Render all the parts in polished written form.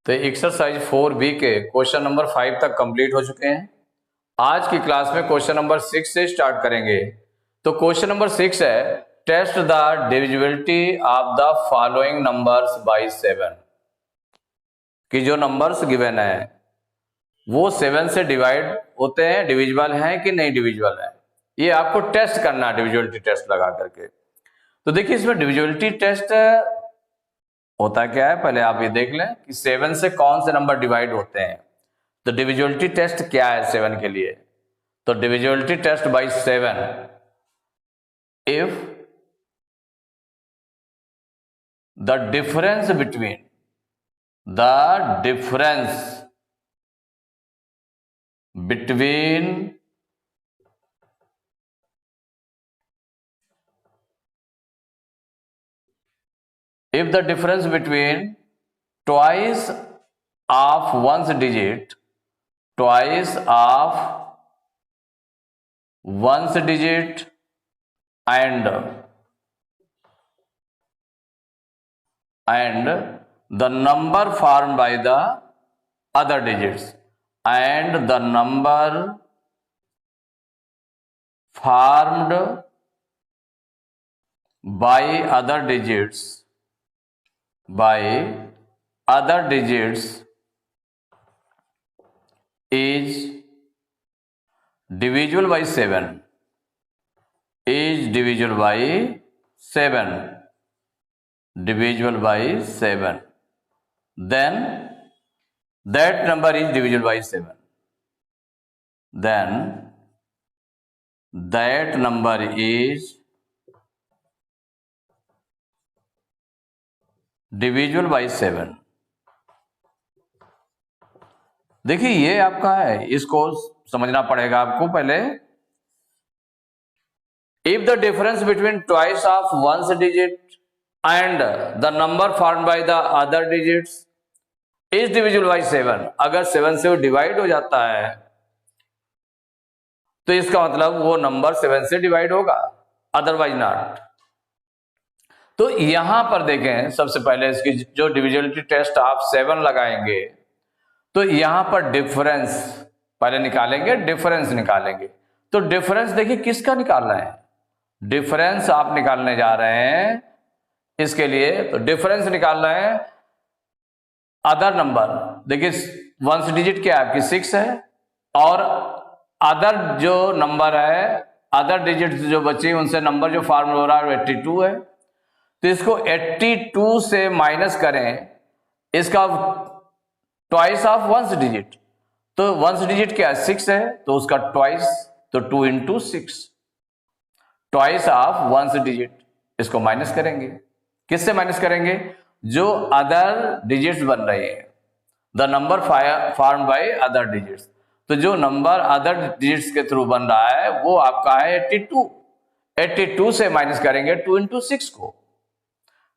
तो exercise 4B के question number 5 तक कंप्लीट हो चुके हैं। आज की क्लास में क्वेश्चन नंबर 6 से स्टार्ट करेंगे। तो क्वेश्चन नंबर 6 है, test the divisibility of the following numbers by 7। कि जो नंबर्स गिवन है वो 7 से डिवाइड होते हैं, डिविजिबल हैं कि नहीं डिविजिबल है, ये आपको टेस्ट करना है डिविजिबिलिटी टेस्ट लगा करके। तो देखिए इसमें डिविजिबिलिटी टेस्ट होता क्या है, पहले आप ये देख लें कि 7 से कौन से नंबर डिवाइड होते हैं। तो डिविजिबिलिटी टेस्ट क्या है 7 के लिए? तो divisibility test by 7, if the difference between if the difference between twice of one's digit and the number formed by the other digits and the number formed by other digits is divisible by 7, then that number is divisible by 7, then that number is divisible by 7। देखिए ये आपका है, इसको समझना पड़ेगा आपको पहले। If the difference between twice of ones digit and the number formed by the other digits is divisible by 7, अगर 7 से वो डिवाइड हो जाता है तो इसका मतलब वो नंबर 7 से डिवाइड होगा, अदरवाइज नॉट। तो यहां पर देखें, सबसे पहले इसकी जो डिविजिबिलिटी टेस्ट आप 7 लगाएंगे तो यहां पर डिफरेंस पहले निकालेंगे, तो डिफरेंस देखिए किसका निकालना है, डिफरेंस आप निकालने जा रहे हैं इसके लिए। तो डिफरेंस निकालना है अदर नंबर, देखिए वंस डिजिट क्या है आपकी 6 है, और अदर जो नंबर है, अदर डिजिट जो बची उनसे नंबर जो फॉर्म हो रहा है 82 है। तो इसको 82 से माइनस करें, इसका ट्वाइस ऑफ वंस डिजिट, तो वंस डिजिट क्या है 6 है, तो उसका ट्वाइस, तो 2 into 6, twice of ones digit. इसको माइनस करेंगे, किससे माइनस करेंगे? जो अदर डिजिट्स बन रहे हैं, the number formed by other digits. तो जो नंबर अदर डिजिट्स के थ्रू बन रहा है वो आपका है 82, 82 से माइनस करेंगे 2 इंटू 6 को,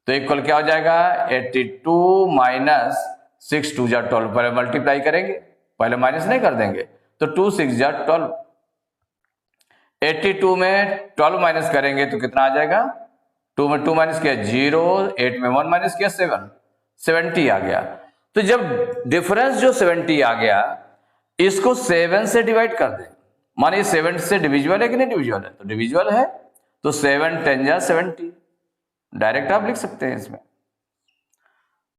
तो इक्वल क्या हो जाएगा 82 माइनस 6 2 जा 12, पहले मल्टीप्लाई करेंगे, पहले माइनस नहीं कर देंगे, तो 2 6 जा 12, 82 में 12 माइनस करेंगे तो कितना आ जाएगा, 2 में 2 माइनस किया 0, 8 में 1 माइनस किया 7, 70 आ गया। तो जब डिफरेंस जो 70 आ गया, इसको 7 से डिवाइड कर दें, मानिए 7 से डिविजिबल है कि नहीं डिविजिबल है, तो डिविजिबल है, तो 7 10 जा 70, डायरेक्ट आप लिख सकते हैं इसमें,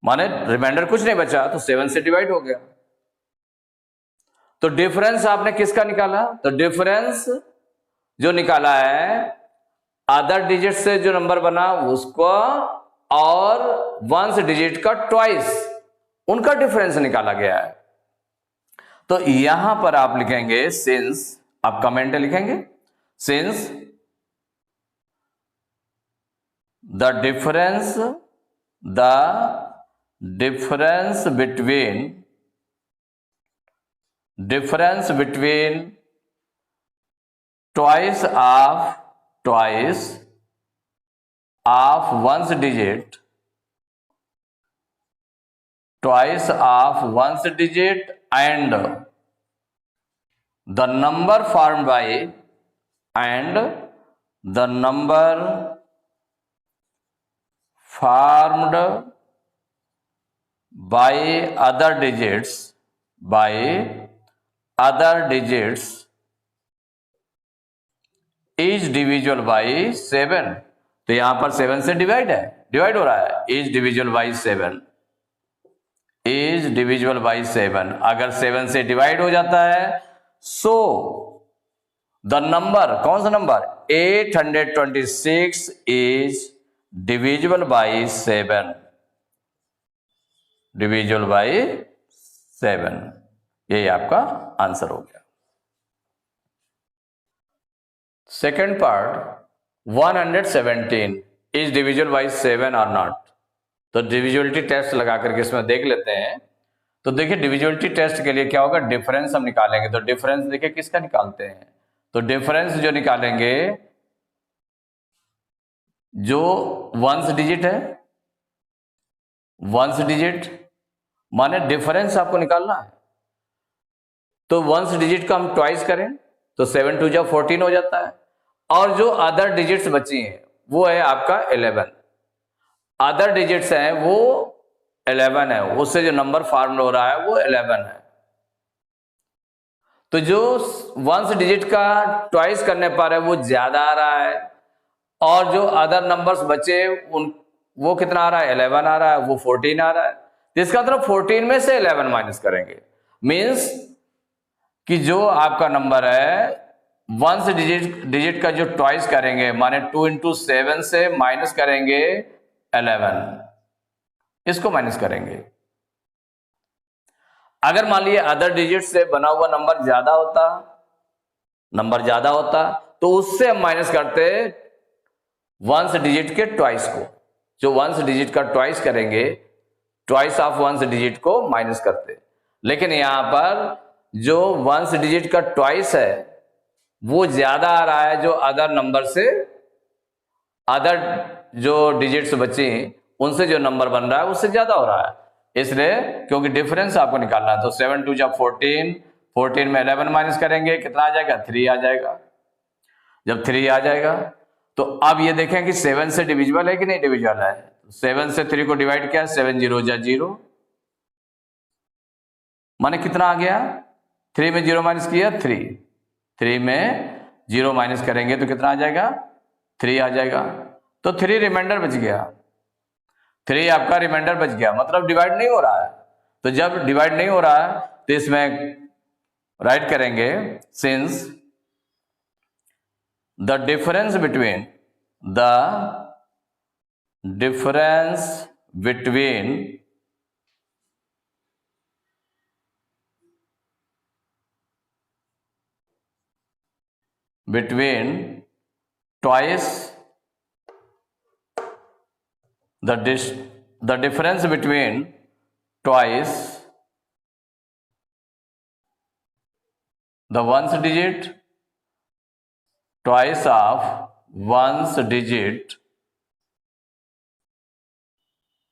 माने रिमाइंडर कुछ नहीं बचा, तो 7 से डिवाइड हो गया। तो डिफरेंस आपने किसका निकाला? तो डिफरेंस जो निकाला है अदर डिजिट से जो नंबर बना उसको और वंस डिजिट का ट्वाइस, उनका डिफरेंस निकाला गया है। तो यहां पर आप लिखेंगे सिंस, आप कमेंट लिखेंगे since the difference between twice of one's digit and the number formed by other digits is divisible by 7। तो यहां पर 7 से डिवाइड हो रहा है, is divisible by 7, is divisible by 7। अगर 7 से डिवाइड हो जाता है सो द नंबर, कौन सा number, 826 is divisible by 7, divisible by 7। यही आपका आंसर हो गया। Second part, 117 is divisible by 7 और नॉट। तो डिविजिबिलिटी टेस्ट लगा करके इसमें देख लेते हैं। तो देखिए डिविजिबिलिटी टेस्ट के लिए क्या होगा, डिफरेंस हम निकालेंगे। तो डिफरेंस देखिए किसका निकालते हैं, तो डिफरेंस जो निकालेंगे, जो वंस डिजिट है, वंस डिजिट माने डिफरेंस आपको निकालना है। तो वंस डिजिट का हम ट्वाइस करें तो 7 2 जा 14 हो जाता है। और जो अदर डिजिट्स बची हैं वो है आपका 11। अदर डिजिट्स हैं वो 11 है, उससे जो नंबर फॉर्म हो रहा है वो 11 है। तो जो वंस डिजिट का ट्वाइस करने पर है वो ज्यादा आ रहा है, और जो अदर नंबर्स बचे उन वो कितना आ रहा है, 11 आ रहा है, वो 14 आ रहा है। तो इसका मतलब 14 में से 11 माइनस करेंगे, मीन्स कि जो आपका नंबर है वंस डिजिट का जो ट्वाइस करेंगे माने 2 × 7 से माइनस करेंगे 11, इसको माइनस करेंगे। अगर मान लीजिए अदर डिजिट से बना हुआ नंबर ज्यादा होता तो उससे हम माइनस करते वंस डिजिट के ट्वाइस को। जो वंस डिजिट का ट्वाइस करेंगे, ट्वाइस ऑफ वंस डिजिट को माइनस करते। लेकिन यहां पर जो वंस डिजिट का ट्वाइस है वो ज्यादा आ रहा है जो अदर नंबर से, अदर जो डिजिट्स बची उनसे जो नंबर बन रहा है उससे ज्यादा हो रहा है, इसलिए क्योंकि डिफरेंस आपको निकालना है। तो 7 2 जा 14, 14 में 11 माइनस करेंगे, कितना आ जाएगा, 3 आ जाएगा। जब 3 आ जाएगा तो अब ये देखें कि 7 से डिविजिबल है कि नहीं डिविजिबल है। 7 से 3 को डिवाइड किया, 7 0 जा 0, माने कितना आ गया, 3 में 0 माइनस किया 3 में 0 माइनस करेंगे तो कितना आ जाएगा, 3 आ जाएगा। तो 3 रिमाइंडर बच गया, 3 आपका रिमाइंडर बच गया, मतलब डिवाइड नहीं हो रहा है। तो जब डिवाइड नहीं हो रहा है तो इसमें राइट करेंगे, since the difference between twice the difference between twice the ones digit, twice of ones digit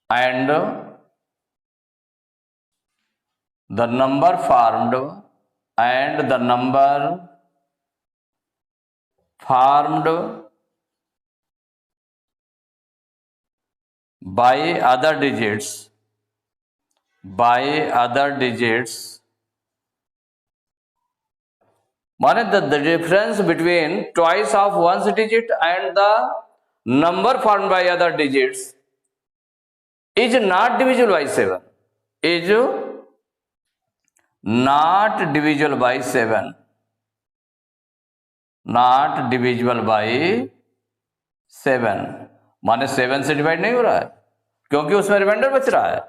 and the number formed by other digits माने the difference between twice of one's digit and the number formed by other digits is not divisible by 7, is not divisible by 7, not divisible by 7, माने 7 से divide नहीं हो रहा है क्योंकि उसमें reminder बच रहा है।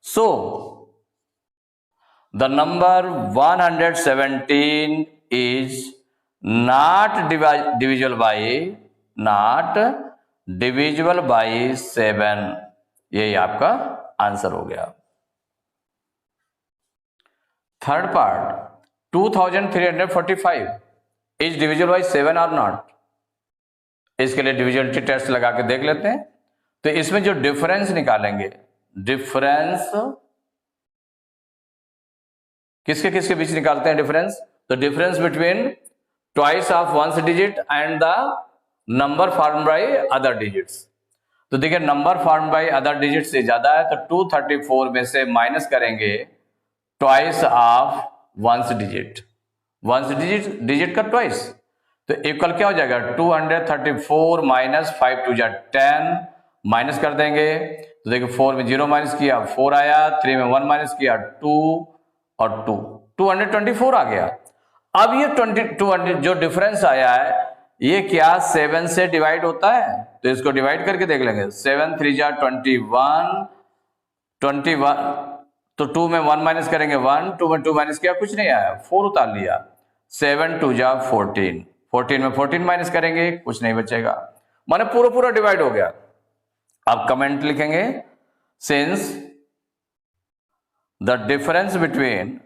So the number 117 is not divisible by 7। यही आपका आंसर हो गया। Third part, 2345 is divisible by 7 और नॉट। इसके लिए डिविजिबिलिटी टेस्ट लगा के देख लेते हैं। तो इसमें जो डिफरेंस निकालेंगे, डिफरेंस किसके किसके बीच निकालते हैं डिफरेंस, तो difference between twice of ones digit and the number formed by other digits. तो देखिए number form by other digit से ज्यादा है, तो 234 में से माइनस करेंगे twice of ones digit, ones digit का ट्वाइस, तो इक्वल क्या हो जाएगा 234 माइनस 5 2 10, माइनस कर देंगे तो देखिए 4 में 0 माइनस किया 4 आया, 3 में 1 माइनस किया 2 और 2 224 आ गया। अब ये 200 जो डिफरेंस आया है ये क्या 7 से डिवाइड होता है, तो इसको डिवाइड करके देख लेंगे। 7 3 जा 21 तो 2 में 1 माइनस करेंगे 1, 2 में 2 माइनस किया कुछ नहीं आया, 4 उतार लिया। 7 2 जा 14, 14 में 14 माइनस करेंगे कुछ नहीं बचेगा, माने पूरा डिवाइड हो गया। अब कमेंट लिखेंगे since the difference between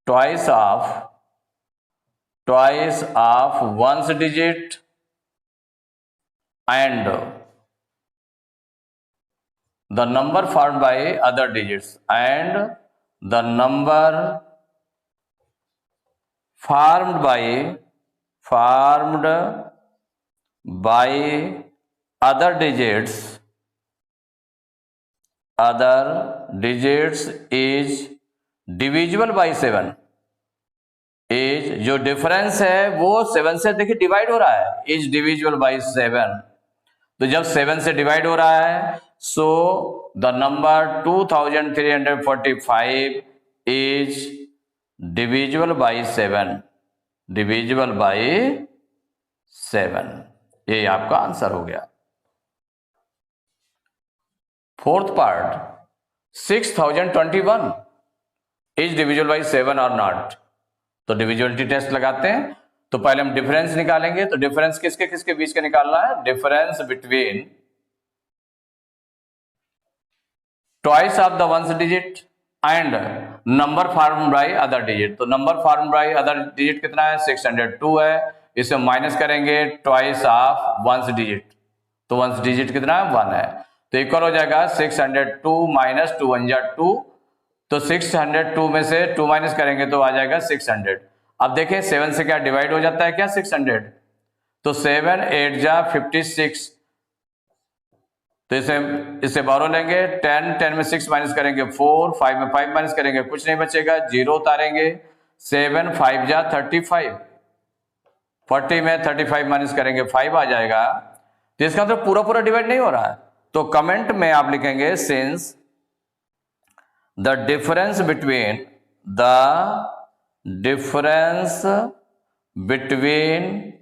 twice of one's digit and the number formed by other digits and the number formed by other digits is divisible by 7। Is जो डिफरेंस है वो 7 से देखिए डिवाइड हो रहा है, इज डिविजिबल बाई 7। तो जब 7 से डिवाइड हो रहा है so the number 2345 is divisible by 7, divisible by 7। ये आपका आंसर हो गया। Fourth part 6021 is divisible by 7 और नॉट। तो डिविजिबिलिटी टेस्ट लगाते हैं, तो पहले हम डिफरेंस निकालेंगे। तो डिफरेंस किसके किसके बीच का निकालना है, difference between twice of the ones digit and number form by other digit. तो number form by other digit कितना है 602 है, इसे माइनस करेंगे ट्वाइस ऑफ वंस डिजिट, तो वंस डिजिट कितना है 1 है, तो इक्वल हो जाएगा 602 माइनस 2 1 जा 2, तो 602 में से 2 माइनस करेंगे तो आ जाएगा 600। अब देखें 7 से क्या डिवाइड हो जाता है क्या 600, तो 7 8 जा 56, तो इसे बारो लेंगे 10 में 6 माइनस करेंगे 4, 5 में 5 माइनस करेंगे कुछ नहीं बचेगा, 0 उतारेंगे 7 5 जा 35, 40 में 35 माइनस करेंगे 5 आ जाएगा। तो इसका मतलब पूरा डिवाइड नहीं हो रहा है, तो कमेंट में आप लिखेंगे since the difference between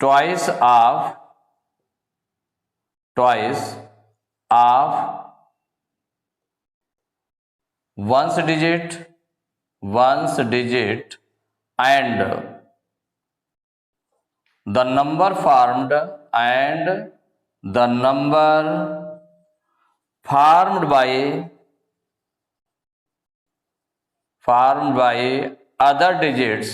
twice of one's digit and the number formed by other digits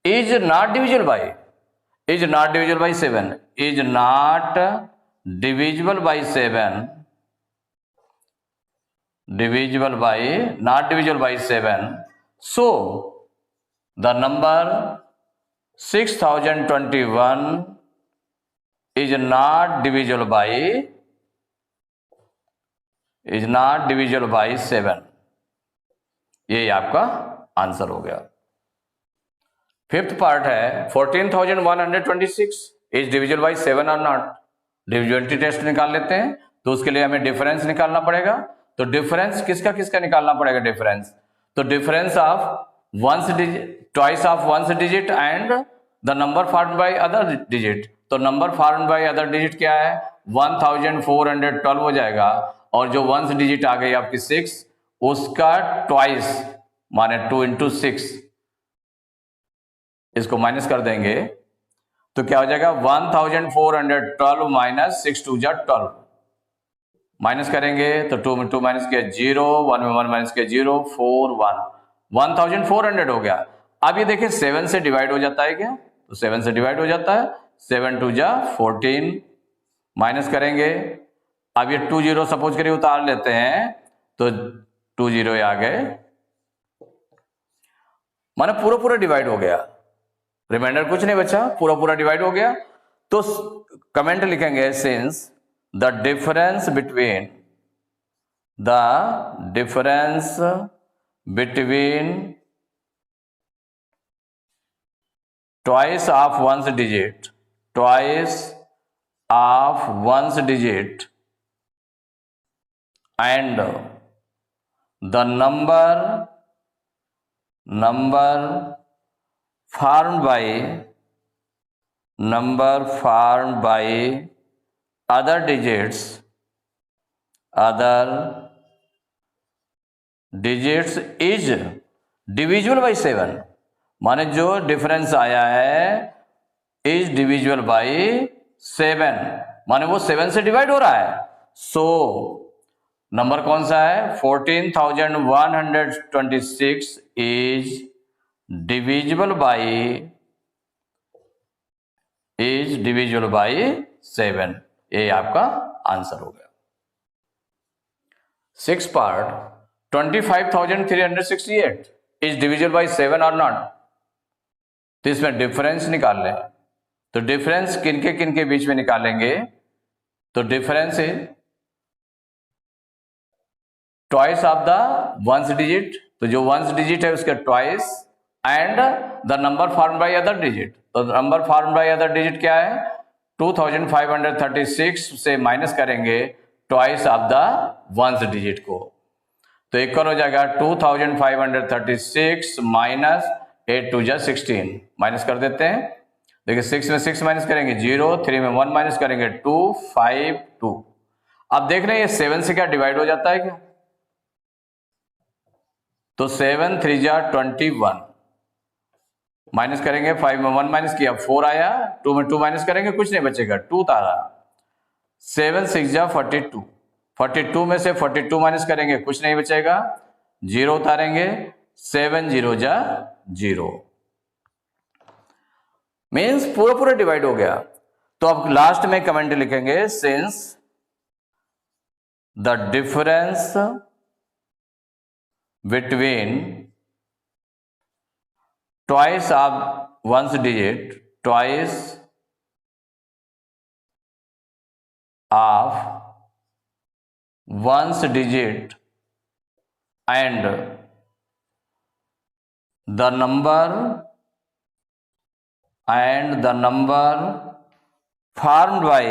is not divisible by 7, is not divisible by 7, so the number 6021 is not divisible by 7। ये आपका answer हो गया। Fifth part है 14126 is divisible by 7 और not. Divisibility test निकाल लेते हैं, तो उसके लिए हमें डिफरेंस निकालना पड़ेगा। तो डिफरेंस किसका किसका निकालना पड़ेगा डिफरेंस, तो difference of ones digit twice of ones digit and the number formed by other digit. तो number formed by other digit क्या है 1412 हो जाएगा, और जो वंस डिजिट आ गई आपकी 6 उसका ट्वाइस माने 2 into 6, इसको माइनस कर देंगे तो क्या हो जाएगा 1412 माइनस 6 2 जा 12, माइनस करेंगे तो 2 में 2 माइनस किया 0, 1 में 1 माइनस किया 0, 4 1 1400 हो गया। अब ये देखिए 7 से डिवाइड हो जाता है क्या, तो 7 से डिवाइड हो जाता है, 7 2 जा 14 माइनस करेंगे, अब ये 2 जीरो सपोज करिए उतार लेते हैं तो 2 जीरो आ गए, माने पूरा पूरा डिवाइड हो गया, रिमाइंडर कुछ नहीं बचा, पूरा पूरा डिवाइड हो गया। तो कमेंट लिखेंगे since the difference between twice of one's digit and the number formed by other digits is divisible by 7, माने जो डिफरेंस आया है इज डिविजिबल बाई 7, माने वो 7 से डिवाइड हो रहा है। सो नंबर कौन सा है? 14,126 इज डिविजिबल बाई 7। ये आपका आंसर हो गया। 6 पार्ट 25,368 इज डिविजिबल बाई 7 और नॉट। तो इसमें डिफरेंस निकाल लें, तो डिफरेंस किनके किनके बीच में निकालेंगे? तो डिफरेंस है twice of the ones digit, तो जो वंस डिजिट है उसके twice, and the number form by other digit. तो number form by other digit क्या है? 2536 से माइनस करेंगे twice of the ones digit को, तो इक्वल हो जाएगा 2536 माइनस 8 2 जा 16, माइनस कर देते हैं। देखिए 6 में 6 माइनस करेंगे 0, 3 में 1 माइनस करेंगे 2, 5 2। अब देख रहे हैं ये 7 से क्या डिवाइड हो जाता है क्या? तो 7 3 जा 21, माइनस करेंगे 5 में 1 माइनस किया 4 आया, 2 में 2 माइनस करेंगे कुछ नहीं बचेगा 2 तारा। 7 6 जा 42, 42 में से 42 माइनस करेंगे कुछ नहीं बचेगा, 0 उतारेंगे, 7 0 जा 0, मीन्स पूरा पूरा डिवाइड हो गया। तो अब लास्ट में कमेंट लिखेंगे since the difference between twice of ones digit and the number formed by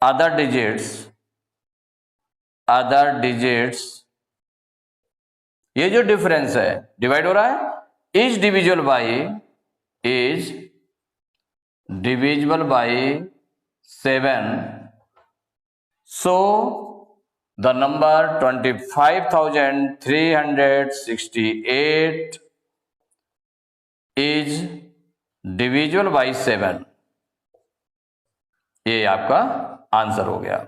other digits, ये जो डिफरेंस है डिवाइड हो रहा है, is divisible by 7। So the number 25,368 is divisible by 7। ये आपका आंसर हो गया।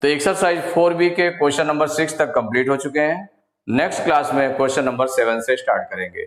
तो एक्सरसाइज 4B के क्वेश्चन नंबर 6 तक कंप्लीट हो चुके हैं। नेक्स्ट क्लास में क्वेश्चन नंबर 7 से स्टार्ट करेंगे।